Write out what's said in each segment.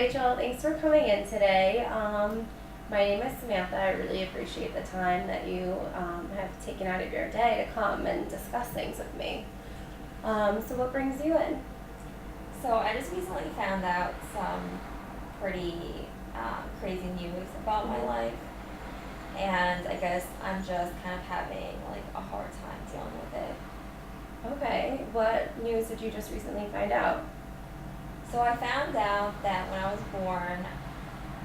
Rachel. Thanks for coming in today. My name is Samantha. I really appreciate the time that you have taken out of your day to come and discuss things with me. So what brings you in? So I just recently found out some pretty crazy news about my life, and I guess I'm just kind of having like a hard time dealing with it. Okay, what news did you just recently find out? So I found out that when I was born,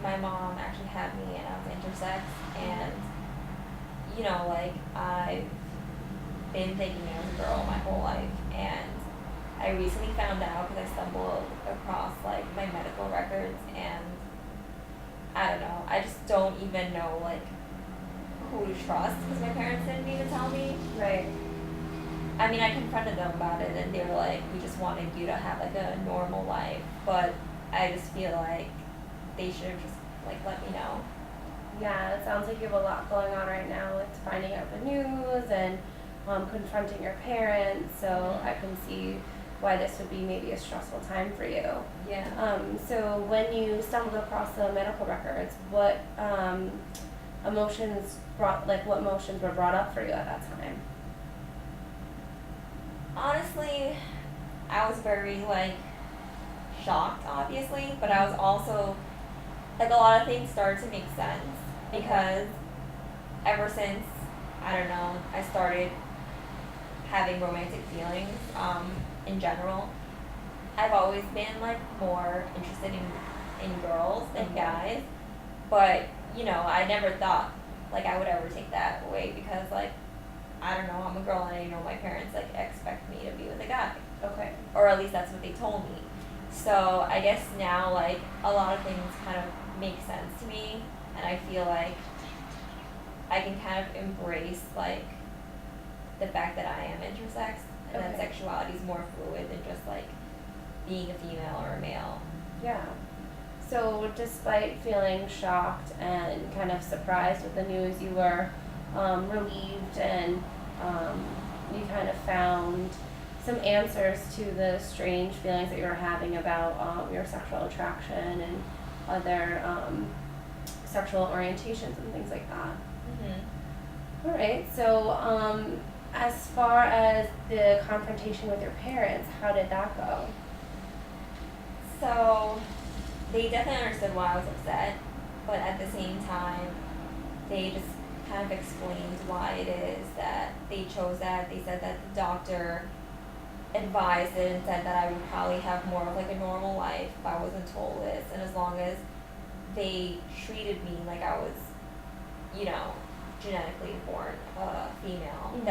my mom actually had me and I was intersex, and like I've been thinking I was a girl my whole life, and I recently found out because I stumbled across like my medical records, and I don't know, I just don't even know like who to trust because my parents didn't even tell me. Right. I mean, I confronted them about it, and they were like, "We just wanted you to have like a normal life," but I just feel like they should have just like let me know. Yeah, it sounds like you have a lot going on right now with finding out the news and confronting your parents. So I can see why this would be maybe a stressful time for you. Yeah. So when you stumbled across the medical records, what what emotions were brought up for you at that time? Honestly, I was very like shocked, obviously, but I was also like a lot of things started to make sense because ever since I don't know, I started having romantic feelings in general. I've always been like more interested in girls than guys, but I never thought like I would ever take that away because like I don't know, I'm a girl and I know my parents like expect me to be with a guy. Okay. Or at least that's what they told me. So I guess now like a lot of things kind of make sense to me, and I feel like I can kind of embrace like the fact that I am intersex and that Okay. sexuality is more fluid than just like being a female or a male. Yeah. So despite feeling shocked and kind of surprised with the news, you were relieved and you kind of found some answers to the strange feelings that you were having about your sexual attraction and other sexual orientations and things like that. Mm-hmm. All right. So as far as the confrontation with your parents, how did that go? So they definitely understood why I was upset, but at the same time, they just kind of explained why it is that they chose that. They said that the doctor advised it and said that I would probably have more of like a normal life if I wasn't told this, and as long as they treated me like I was, genetically born female, Mhm.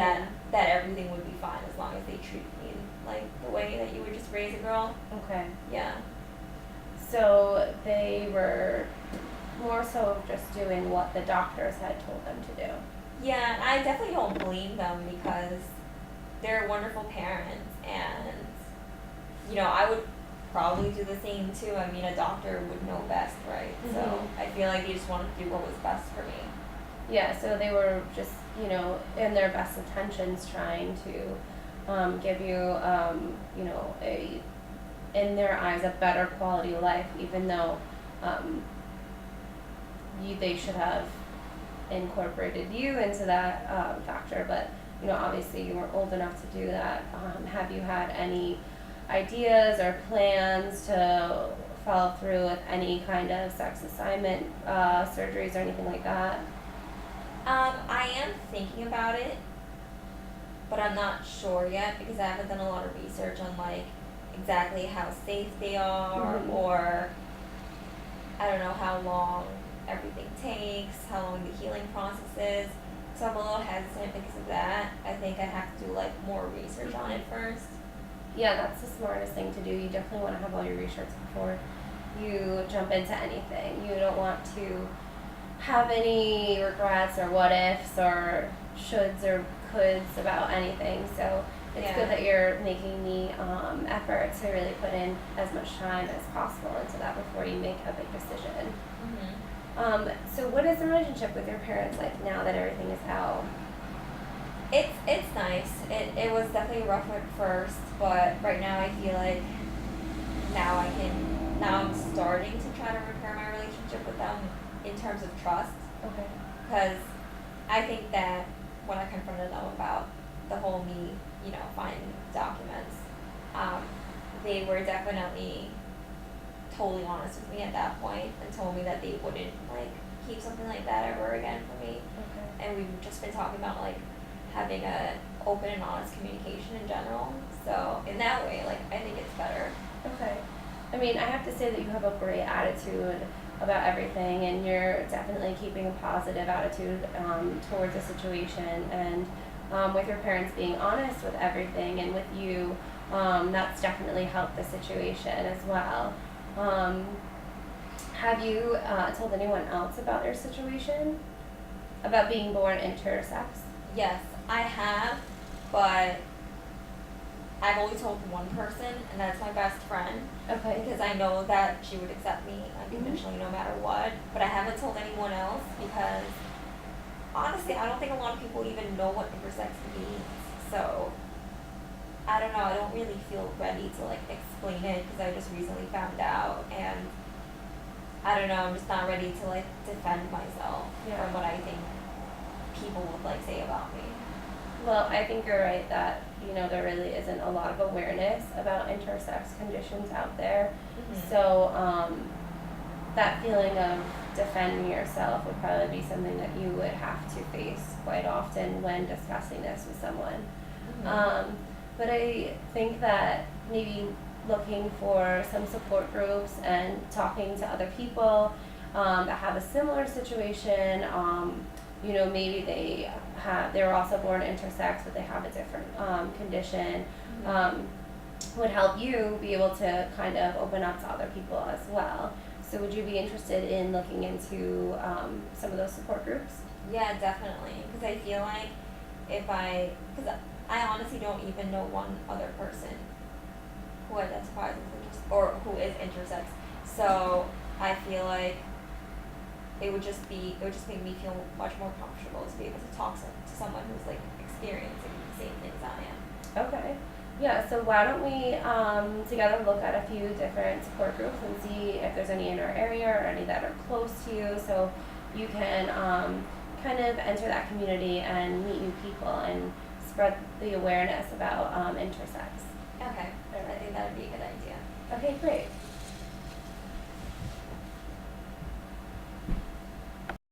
that everything would be fine as long as they treated me like the way that you would just raise a girl. Okay. Yeah. So they were more so just doing what the doctors had told them to do. Yeah, I definitely don't blame them because they're wonderful parents, and I would probably do the same too. I mean, a doctor would know best, right? So Mhm. I feel like they just wanted to do what was best for me. Yeah, so they were just, in their best intentions trying to give you, in their eyes, a better quality of life, even though um, they should have incorporated you into that factor. But, obviously you weren't old enough to do that. Have you had any ideas or plans to follow through with any kind of sex assignment surgeries or anything like that? I am thinking about it, but I'm not sure yet because I haven't done a lot of research on like exactly how safe they are, Mhm. or I don't know how long everything takes, how long the healing process is. So I'm a little hesitant because of that. I think I'd have to do like more research on it first. Yeah, that's the smartest thing to do. You definitely want to have all your research before you jump into anything. You don't want to have any regrets or what ifs or shoulds or coulds about anything. So it's good that you're making the effort to really put in as much time as possible into that before you make a big decision. Mm-hmm. So what is the relationship with your parents like now that everything is out? It's nice. It was definitely rough at first, but right now I feel like now I can now I'm starting to try to repair my relationship with them in terms of trust. Okay. Because I think that when I confronted them about the whole me, finding documents, they were definitely totally honest with me at that point and told me that they wouldn't like keep something like that ever again for me. Okay. And we've just been talking about like having a open and honest communication in general. So in that way, like I think it's better. Okay. I mean, I have to say that you have a great attitude about everything, and you're definitely keeping a positive attitude towards the situation, and with your parents being honest with everything, and with you, that's definitely helped the situation as well. Have you told anyone else about your situation? About being born intersex? Yes, I have, but I've only told one person, and that's my best friend. Okay. Because I know that she would accept me unconditionally no matter what. But I haven't told anyone else because honestly, I don't think a lot of people even know what intersex means. So I don't know. I don't really feel ready to like explain it because I just recently found out, and I don't know. I'm just not ready to like defend myself from what I think people would like say about me. Well, I think you're right that, there really isn't a lot of awareness about intersex conditions out there. Mm-hmm. So, that feeling of defending yourself would probably be something that you would have to face quite often when discussing this with someone. Mm-hmm. But I think that maybe looking for some support groups and talking to other people that have a similar situation, maybe they were also born intersex, but they have a different condition, would help you be able to kind of open up to other people as well. So would you be interested in looking into some of those support groups? Yeah, definitely. Because I feel like because I honestly don't even know one other person who identifies as or who is intersex. So I feel like it would just make me feel much more comfortable to be able to talk to someone who's like experiencing the same things I am. Okay. Yeah, so why don't we together look at a few different support groups and see if there's any in our area or any that are close to you, so you can kind of enter that community and meet new people and spread the awareness about intersex. Okay. I think that would be a good idea. Okay, great.